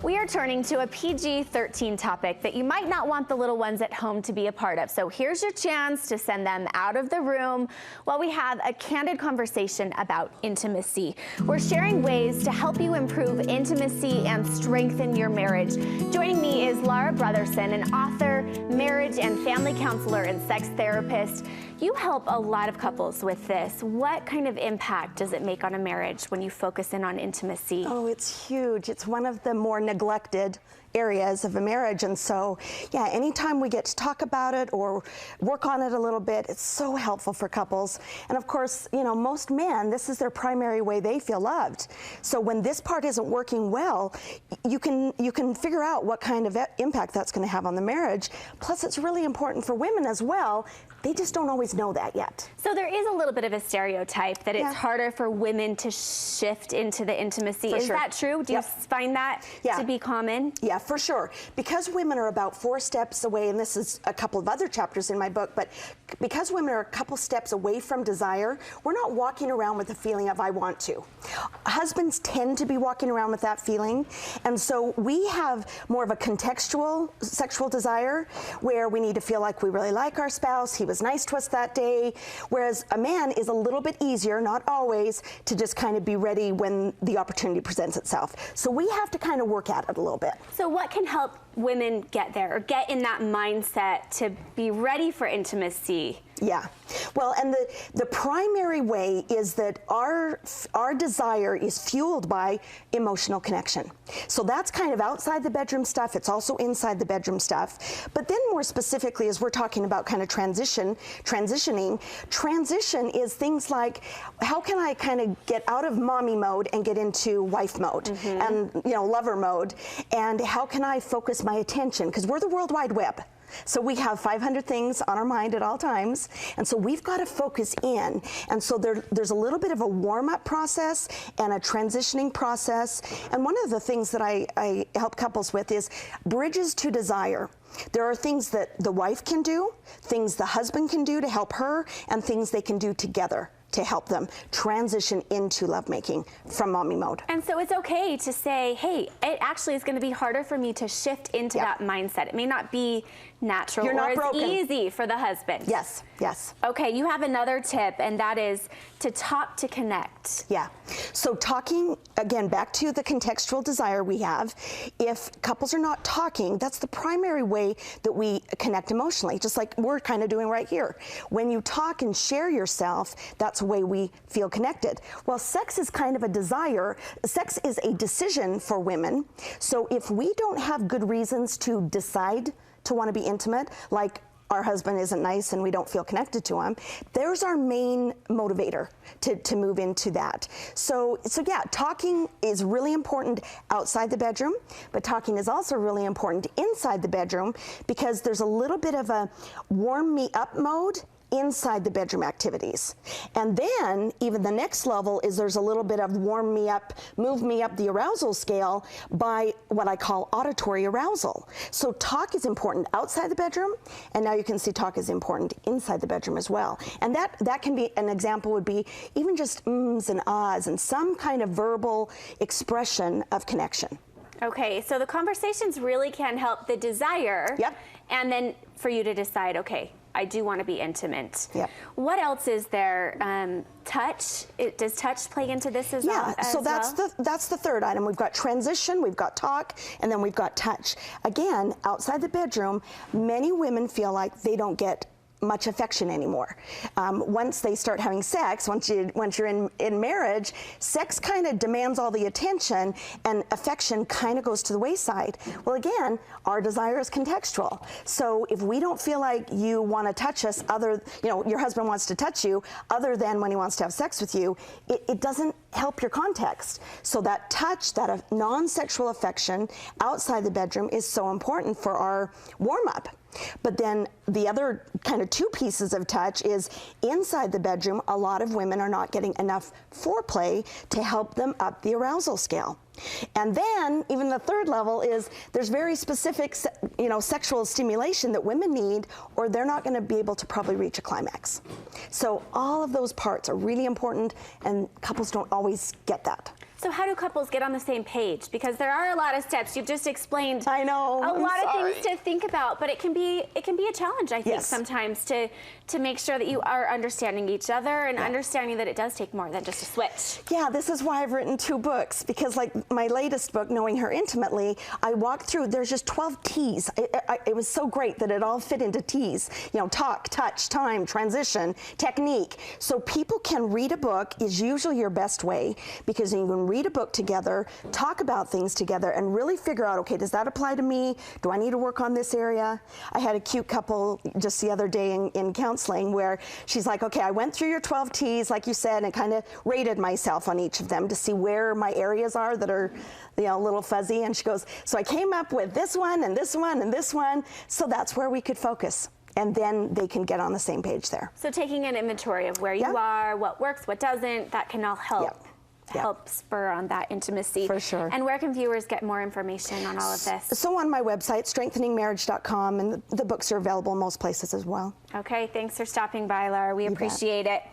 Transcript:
We are turning to a PG-13 topic that you might not want the little ones at home to be a part of. So here's your chance to send them out of the room while we have a candid conversation about intimacy. We're sharing ways to help you improve intimacy and strengthen your marriage. Joining me is Brotherson, an author, marriage and family counselor, and sex therapist. You help a lot of couples with this. What kind of impact does it make on a marriage when you focus in on intimacy? Oh, it's huge. It's one of the more neglected areas of a marriage, and so yeah, anytime we get to talk about it or work on it a little bit, it's so helpful for couples. And of course, you know, most men, this is their primary way they feel loved. So when this part isn't working well, you can figure out what kind of impact that's going to have on the marriage. Plus, it's really important for women as well. They just don't always know that yet. So there is a little bit of a stereotype that it's harder for women to shift into the intimacy. Is that true? Do you find that to be common? Yeah, for sure. Because women are about 4 steps away, and this is a couple of other chapters in my book, but because women are a couple steps away from desire, we're not walking around with the feeling of I want to. Husbands tend to be walking around with that feeling, and so we have more of a contextual sexual desire where we need to feel like we really like our spouse, he was nice to us that day, whereas a man is a little bit easier, not always, to just kind of be ready when the opportunity presents itself. So we have to kind of work at it a little bit. So what can help women get there or get in that mindset to be ready for intimacy? Yeah, well, and the primary way is that our desire is fueled by emotional connection. So that's kind of outside the bedroom stuff. It's also inside the bedroom stuff. But then more specifically, as we're talking about kind of transitioning, transition is things like, how can I kind of get out of mommy mode and get into wife mode and, you know, lover mode? And how can I focus my attention? Because we're the World Wide Web. So we have 500 things on our mind at all times, and so we've got to focus in. And so there's a little bit of a warm-up process and a transitioning process. And one of the things that I help couples with is bridges to desire. There are things that the wife can do, things the husband can do to help her, and things they can do together to help them transition into lovemaking from mommy mode. And so it's okay to say, hey, it actually is going to be harder for me to shift into that mindset. It may not be natural or as easy for the husband. Yes, yes. Okay, you have another tip, and that is to talk to connect. Yeah, so talking, again, back to the contextual desire we have. If couples are not talking, that's the primary way that we connect emotionally, just like we're kind of doing right here. When you talk and share yourself, that's the way we feel connected. Well, sex is kind of a desire. Sex is a decision for women. So if we don't have good reasons to decide to want to be intimate, like our husband isn't nice and we don't feel connected to him, there's our main motivator to move into that. So yeah, talking is really important outside the bedroom, but talking is also really important inside the bedroom because there's a little bit of a warm me up mode inside the bedroom activities. And then even the next level is there's a little bit of warm me up, move me up the arousal scale by what I call auditory arousal. So talk is important outside the bedroom, and now you can see talk is important inside the bedroom as well. And that can be, an example would be even just ums and ahs and some kind of verbal expression of connection. Okay, so the conversations really can help the desire. Yep. And then for you to decide, okay, I do want to be intimate. Yep. What else is there? Touch? Does touch play into this as well? Yeah, so that's the third item. We've got transition, we've got talk, and then we've got touch. Again, outside the bedroom, many women feel like they don't get much affection anymore. Once they start having sex, once you're in marriage, sex kind of demands all the attention and affection kind of goes to the wayside. Well, again, our desire is contextual. So if we don't feel like you want to touch us your husband wants to touch you other than when he wants to have sex with you, it doesn't help your context. So that touch, that non-sexual affection outside the bedroom is so important for our warm-up. But then the other kind of 2 pieces of touch is inside the bedroom, a lot of women are not getting enough foreplay to help them up the arousal scale. And then even the third level is there's very specific, sexual stimulation that women need, or they're not going to be able to probably reach a climax. So all of those parts are really important, and couples don't always get that. So how do couples get on the same page? Because there are a lot of steps. You've just explained I know, a I'm lot sorry. of things to think about, but it can be a challenge, I think, Yes. sometimes to make sure that you are understanding each other and understanding that it does take more than just a switch. Yeah, this is why I've written 2 books, because like my latest book, Knowing Her Intimately, I walked through, there's just 12 T's. It was so great that it all fit into T's. You know, talk, touch, time, transition, technique. So people can read a book is usually your best way, because you can read a book together, talk about things together, and really figure out, okay, does that apply to me? Do I need to work on this area? I had a cute couple just the other day in counseling where she's like, okay, I went through your 12 T's, like you said, and kind of rated myself on each of them to see where my areas are that are, you know, a little fuzzy. And she goes, so I came up with this one and this one and this one. So that's where we could focus. And then they can get on the same page there. So taking an inventory of where you are, what works, what doesn't, that can all help. Help spur on that intimacy. For sure. And where can viewers get more information on all of this? So on my website, strengtheningmarriage.com, and the books are available in most places as well. Okay, thanks for stopping by, Laura. We appreciate it.